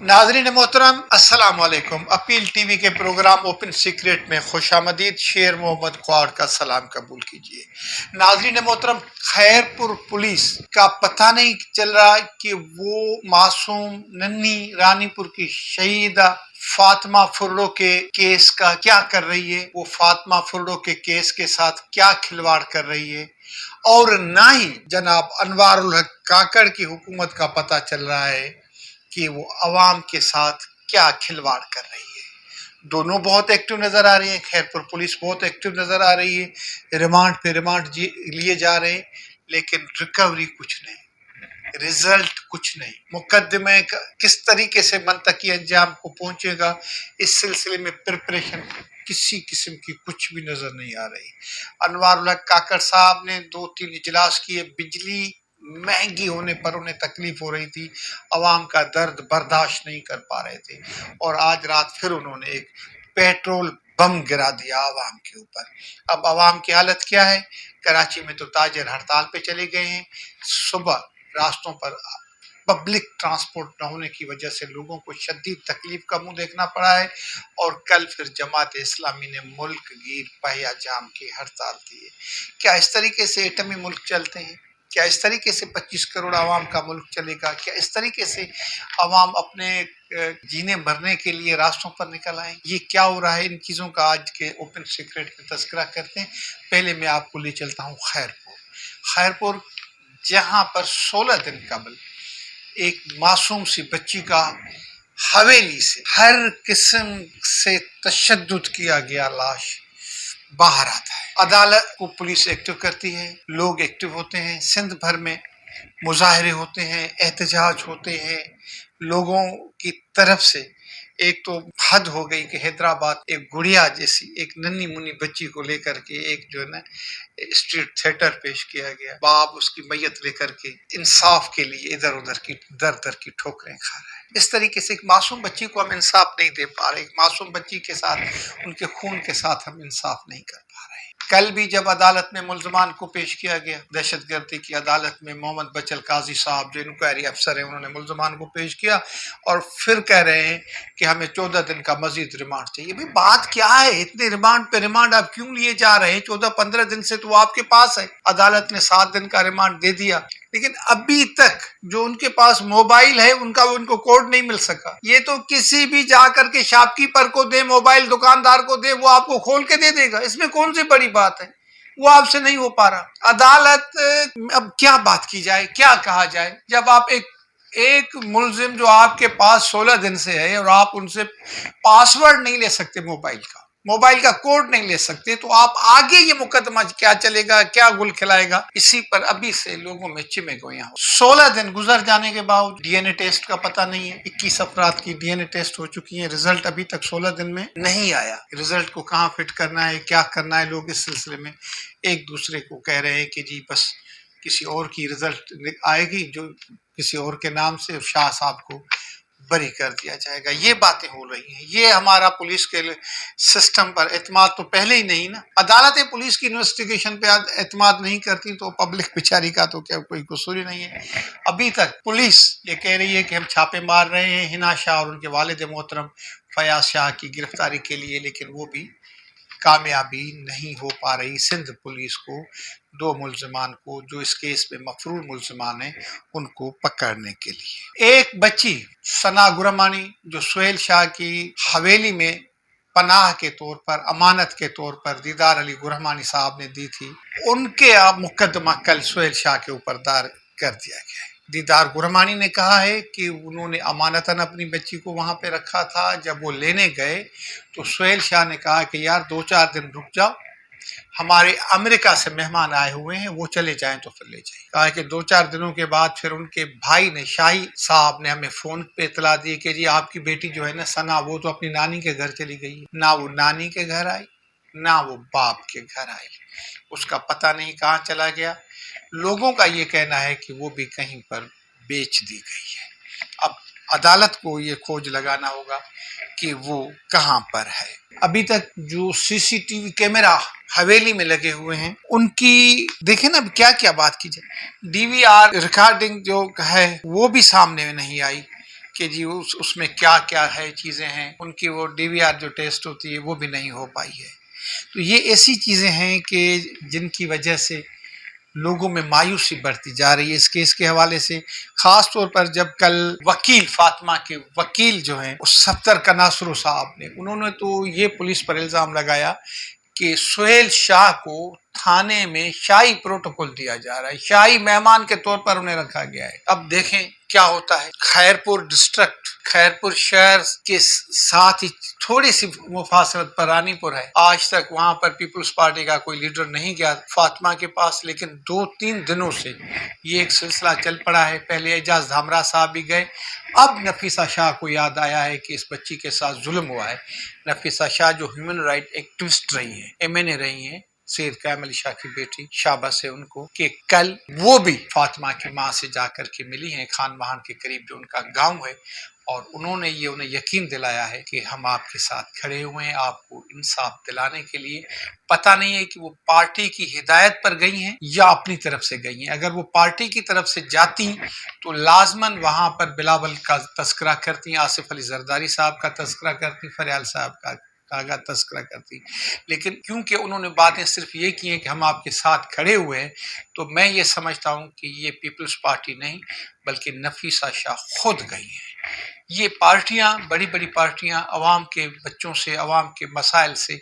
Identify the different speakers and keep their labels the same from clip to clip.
Speaker 1: नाजरीन मोहतरम अस्सलाम वालेकुम। अपील टीवी के प्रोग्राम ओपन सीक्रेट में खुशामदीद। शेर मोहम्मद क्वाड का सलाम कबूल कीजिए। नाजरीन मोहतरम, खैरपुर पुलिस का पता नहीं चल रहा कि वो मासूम नन्ही रानीपुर की शहीदा फातिमा फुर्रो के केस का क्या कर रही है, वो फातिमा फुर्रो के केस के साथ क्या खिलवाड़ कर रही है, और ना ही जनाब अनवारुल हक काकड़ की हुकूमत का पता चल रहा है कि वो अवाम के साथ क्या खिलवाड़ कर रही है। दोनों बहुत एक्टिव नजर आ रही है। खैरपुर पुलिस बहुत एक्टिव नजर आ रही है, रिमांड पे रिमांड लिए जा रहे हैं, लेकिन रिकवरी कुछ नहीं, रिजल्ट कुछ नहीं। मुकदमे किस तरीके से मंतकी अंजाम को पहुंचेगा, इस सिलसिले में प्रिपरेशन किसी किस्म की कुछ भी नजर नहीं आ रही। अनवारुल हक काकड़ साहब ने 2-3 इजलास किए, बिजली महंगी होने पर उन्हें तकलीफ हो रही थी, अवाम का दर्द बर्दाश्त नहीं कर पा रहे थे, और आज रात फिर उन्होंने एक पेट्रोल बम गिरा दिया अवाम के ऊपर। अब अवाम की हालत क्या है? कराची में तो ताजिर हड़ताल पे चले गए हैं। सुबह रास्तों पर पब्लिक ट्रांसपोर्ट न होने की वजह से लोगों को शदीद तकलीफ का मुंह देखना पड़ा है, और कल फिर जमात इस्लामी ने मुल्क गिर पहिया जाम की हड़ताल दी है। क्या इस तरीके से एटमी मुल्क चलते हैं? क्या इस तरीके से 25 करोड़ आवाम का मुल्क चलेगा? क्या इस तरीके से आवाम अपने जीने भरने के लिए रास्तों पर निकल आए? ये क्या हो रहा है? इन चीज़ों का आज के ओपन सीक्रेट में तस्करा करते हैं। पहले मैं आपको ले चलता हूँ खैरपुर, जहाँ पर 16 दिन कबल एक मासूम सी बच्ची का हवेली से हर किस्म से तशद्दुद किया गया लाश बाहर आता है। अदालत को पुलिस एक्टिव करती है, लोग एक्टिव होते हैं, सिंध भर में मुजाहरे होते हैं, एहतजाज होते हैं लोगों की तरफ से। एक तो हद हो गई कि हैदराबाद एक गुड़िया जैसी एक नन्ही मुन्नी बच्ची को लेकर के एक जो है ना स्ट्रीट थिएटर पेश किया गया। बाप उसकी मैयत लेकर के इंसाफ के लिए इधर उधर की दर दर की ठोकरें खा रहा है। इस तरीके से एक मासूम बच्ची को हम इंसाफ नहीं दे पा रहे, एक मासूम बच्ची के साथ, उनके खून के साथ हम इंसाफ नहीं कर पा रहे। कल भी जब अदालत में मुल्जमान को पेश किया गया, दहशतगर्दी की अदालत में मोहम्मद बचल काजी साहब जो इंक्वायरी अफसर हैं, उन्होंने मुल्जमान को पेश किया और फिर कह रहे हैं कि हमें 14 दिन का मजीद रिमांड चाहिए। भाई बात क्या है? इतने रिमांड पे रिमांड आप क्यों लिए जा रहे हैं? 14-15 दिन से तो आपके पास है। अदालत ने 7 दिन का रिमांड दे दिया, लेकिन अभी तक जो उनके पास मोबाइल है उनको कोड नहीं मिल सका। ये तो किसी भी जाकर के शॉपकीपर को दे, मोबाइल दुकानदार को दे, वो आपको खोल के दे देगा। इसमें कौन सी बड़ी बात है? वो आपसे नहीं हो पा रहा। अदालत, अब क्या बात की जाए, क्या कहा जाए? जब आप एक मुलजिम जो आपके पास 16 दिन से है और आप उनसे पासवर्ड नहीं ले सकते, मोबाइल का कोड नहीं ले सकते, तो आप आगे ये मुकदमा क्या चलेगा, क्या गुल खिलाएगा? इसी पर अभी से लोगों में चिमे गोयां हो। 16 दिन गुजर जाने के बाद डीएनए टेस्ट का पता नहीं है। 21 अफराद की डीएनए टेस्ट हो चुकी है, रिजल्ट अभी तक 16 दिन में नहीं आया। रिजल्ट को कहाँ फिट करना है, क्या करना है, लोग इस सिलसिले में एक दूसरे को कह रहे हैं कि जी बस किसी और की रिजल्ट आएगी, जो किसी और के नाम से शाह साहब को बरी कर दिया जाएगा। ये बातें हो रही हैं। ये हमारा पुलिस के सिस्टम पर एतमाद तो पहले ही नहीं ना। अदालतें पुलिस की इन्वेस्टिगेशन पे एतमाद नहीं करती तो पब्लिक बेचारी का तो क्या कोई कसूर ही नहीं है। अभी तक पुलिस ये कह रही है कि हम छापे मार रहे हैं हिना शाह और उनके वालिद मोहतरम फयाज शाह की गिरफ्तारी के लिए, लेकिन वो भी कामयाबी नहीं हो पा रही। सिंध पुलिस को 2 मुल्जिमान को जो इस केस में मफरूर मुल्जिमान हैं उनको पकड़ने के लिए। एक बच्ची सना गुरमानी जो सुहेल शाह की हवेली में पनाह के तौर पर, अमानत के तौर पर दीदार अली गुरमानी साहब ने दी थी, उनके मुकदमा कल सुहेल शाह के ऊपर दायर कर दिया गया है। दीदार गुरमानी ने कहा है कि उन्होंने अमानतन अपनी बच्ची को वहां पे रखा था। जब वो लेने गए तो सुहेल शाह ने कहा कि यार 2-4 दिन रुक जाओ, हमारे अमेरिका से मेहमान आए हुए हैं, वो चले जाएं तो फिर ले जाएं। कहा कि 2-4 दिनों के बाद फिर उनके भाई ने, शाही साहब ने, हमें फोन पे इतला दी कि जी आपकी बेटी जो है ना सना, वो तो अपनी नानी के घर चली गई है। ना वो नानी के घर आई, ना वो बाप के घर आई, उसका पता नहीं कहाँ चला गया। लोगों का ये कहना है कि वो भी कहीं पर बेच दी गई है। अब अदालत को ये खोज लगाना होगा कि वो कहाँ पर है। अभी तक जो सीसीटीवी कैमरा हवेली में लगे हुए हैं उनकी देखें ना, क्या क्या बात की जाए, डीवीआर रिकॉर्डिंग जो है वो भी सामने नहीं आई। کہ جی اس میں کیا کیا ہے چیزیں ہیں، ان کی وہ DVR جو ٹیسٹ ہوتی ہے وہ بھی نہیں ہو پائی ہے۔ تو یہ ایسی چیزیں ہیں کہ جن کی وجہ سے لوگوں میں مایوسی بڑھتی جا رہی ہے اس کیس کے حوالے سے، خاص طور پر جب کل وکیل فاطمہ کے وکیل جو ہیں اس صفدر کا ناصر صاحب نے، انہوں نے تو یہ پولیس پر الزام لگایا کہ سہیل شاہ کو تھانے میں شاہی پروٹوکول دیا جا رہا ہے، شاہی مہمان کے طور پر انہیں رکھا گیا ہے۔ اب دیکھیں کیا ہوتا ہے۔ خیرپور ڈسٹرکٹ، خیرپور شہر کے ساتھ ہی تھوڑی سی مفاصلت پر رانی پور ہے۔ آج تک وہاں پر پیپلز پارٹی کا کوئی لیڈر نہیں گیا فاطمہ کے پاس، لیکن 2-3 دنوں سے یہ ایک سلسلہ چل پڑا ہے۔ پہلے اعجاز دھامرا صاحب بھی گئے، اب نفیسہ شاہ کو یاد آیا ہے کہ اس بچی کے ساتھ ظلم ہوا ہے۔ نفیسہ شاہ جو ہیومن رائٹ ایکٹیوسٹ رہی ہیں، MNA رہی ہیں، سید قائم علی شاہ کی بیٹی، شاباش ہے ان کو کہ کل وہ بھی فاطمہ کی ماں سے جا کر کے ملی ہیں خان مہان کے قریب جو ان کا گاؤں ہے، اور انہوں نے یہ انہیں یقین دلایا ہے کہ ہم آپ کے ساتھ کھڑے ہوئے ہیں آپ کو انصاف دلانے کے لیے۔ پتہ نہیں ہے کہ وہ پارٹی کی ہدایت پر گئی ہیں یا اپنی طرف سے گئی ہیں۔ اگر وہ پارٹی کی طرف سے جاتی تو لازماً وہاں پر بلاول کا تذکرہ کرتی، آصف علی زرداری صاحب کا تذکرہ کرتی، فریال صاحب کا تذکرہ کرتی، لیکن کیونکہ انہوں نے باتیں صرف یہ کی ہیں کہ ہم آپ کے ساتھ کھڑے ہوئے ہیں، تو میں یہ سمجھتا ہوں کہ یہ پیپلز پارٹی نہیں بلکہ نفیسہ شاہ خود گئی ہیں۔ یہ پارٹیاں، بڑی بڑی پارٹیاں عوام کے بچوں سے، عوام کے مسائل سے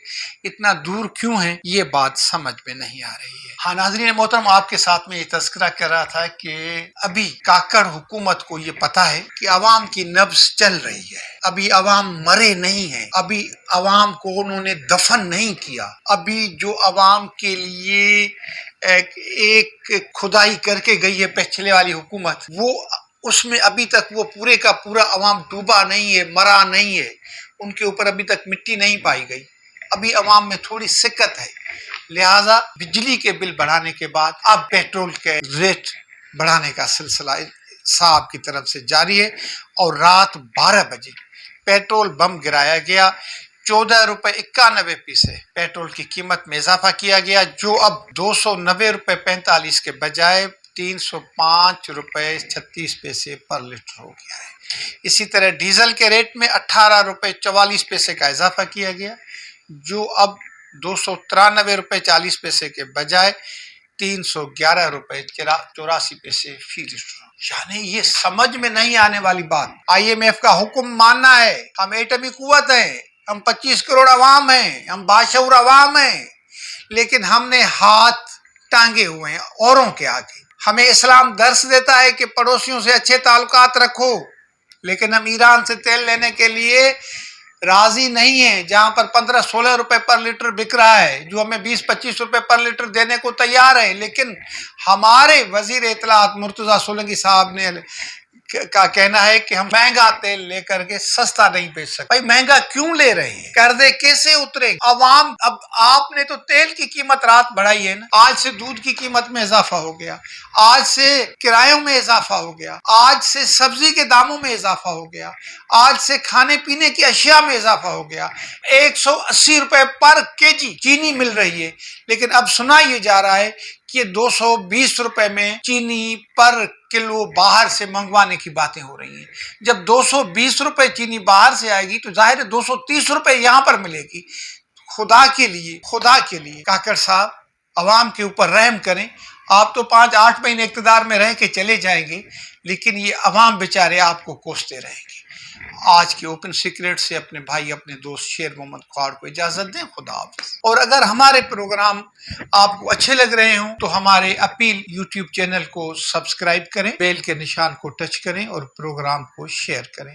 Speaker 1: اتنا دور کیوں ہیں، یہ بات سمجھ میں نہیں آ رہی ہے۔ ہاں ناظرین محترم، آپ کے ساتھ میں یہ تذکرہ کر رہا تھا کہ ابھی کاکڑ حکومت کو یہ پتا ہے کہ عوام کی نبض چل رہی ہے، ابھی عوام مرے نہیں ہیں، ابھی عوام کو انہوں نے دفن نہیں کیا، ابھی جو عوام کے لیے ایک کھدائی کر کے گئی ہے پچھلے والی حکومت، وہ اس میں ابھی تک وہ پورے کا پورا عوام ڈوبا نہیں ہے، مرا نہیں ہے، ان کے اوپر ابھی تک مٹی نہیں پائی گئی، ابھی عوام میں تھوڑی سکت ہے۔ لہٰذا بجلی کے بل بڑھانے کے بعد اب پیٹرول کے ریٹ بڑھانے کا سلسلہ صاحب کی طرف سے جاری ہے، اور رات 12 بجے پیٹرول بم گرایا گیا، 14 روپے 91 پیسے پیٹرول کی قیمت میں اضافہ کیا گیا، جو اب 290 روپے 45 کے بجائے 305 روپے 36 پیسے پر لیٹر ہو گیا ہے۔ اسی طرح ڈیزل کے ریٹ میں 18 روپے 44 پیسے کا اضافہ کیا گیا، جو اب 293 روپے 40 پیسے کے بجائے 311 روپے 84 پیسے فی لیٹر۔ یعنی یہ سمجھ میں نہیں آنے والی بات۔ IMF کا حکم ماننا ہے، ہم ایٹمی قوت ہیں، ہم 25 کروڑ عوام ہیں، ہم باشعور عوام ہیں، لیکن ہم نے ہاتھ ٹانگے ہوئے ہیں اوروں کے آگے۔ ہمیں اسلام درس دیتا ہے کہ پڑوسیوں سے اچھے تعلقات رکھو، لیکن ہم ایران سے تیل لینے کے لیے راضی نہیں ہیں، جہاں پر 15-16 روپے پر لیٹر بک رہا ہے، جو ہمیں 20-25 روپے پر لیٹر دینے کو تیار ہے، لیکن ہمارے وزیر اطلاعات مرتضیٰ سولنگی صاحب نے کا کہنا ہے کہ ہم مہنگا تیل لے کر کے سستا نہیں بیچ سکتے۔ بھائی مہنگا کیوں لے رہے ہیں؟ قرضے کیسے اترے؟ عوام، اب آپ نے تو تیل کی قیمت رات بڑھائی ہے نا، آج سے دودھ کی قیمت میں اضافہ ہو گیا، آج سے کرایوں میں اضافہ ہو گیا، آج سے سبزی کے داموں میں اضافہ ہو گیا، آج سے کھانے پینے کی اشیاء میں اضافہ ہو گیا، 180 روپے پر kg چینی مل رہی ہے، لیکن اب سنا یہ جا رہا ہے کہ 220 روپے میں چینی پر کلو باہر سے منگوانے کی باتیں ہو رہی ہیں۔ جب 220 روپے چینی باہر سے آئے گی تو ظاہر ہے 230 روپے یہاں پر ملے گی۔ خدا کے لیے کاکڑ صاحب عوام کے اوپر رحم کریں۔ آپ تو 5-8 مہینے اقتدار میں رہ کے چلے جائیں گے، لیکن یہ عوام بیچارے آپ کو کوستے رہیں گے۔ آج کے اوپن سیکریٹ سے اپنے بھائی، اپنے دوست شیر محمد کھوڑ کو اجازت دیں۔ خدا حافظ۔ اور اگر ہمارے پروگرام آپ کو اچھے لگ رہے ہوں تو ہمارے اپیل YouTube چینل کو سبسکرائب کریں، بیل کے نشان کو ٹچ کریں اور پروگرام کو شیئر کریں۔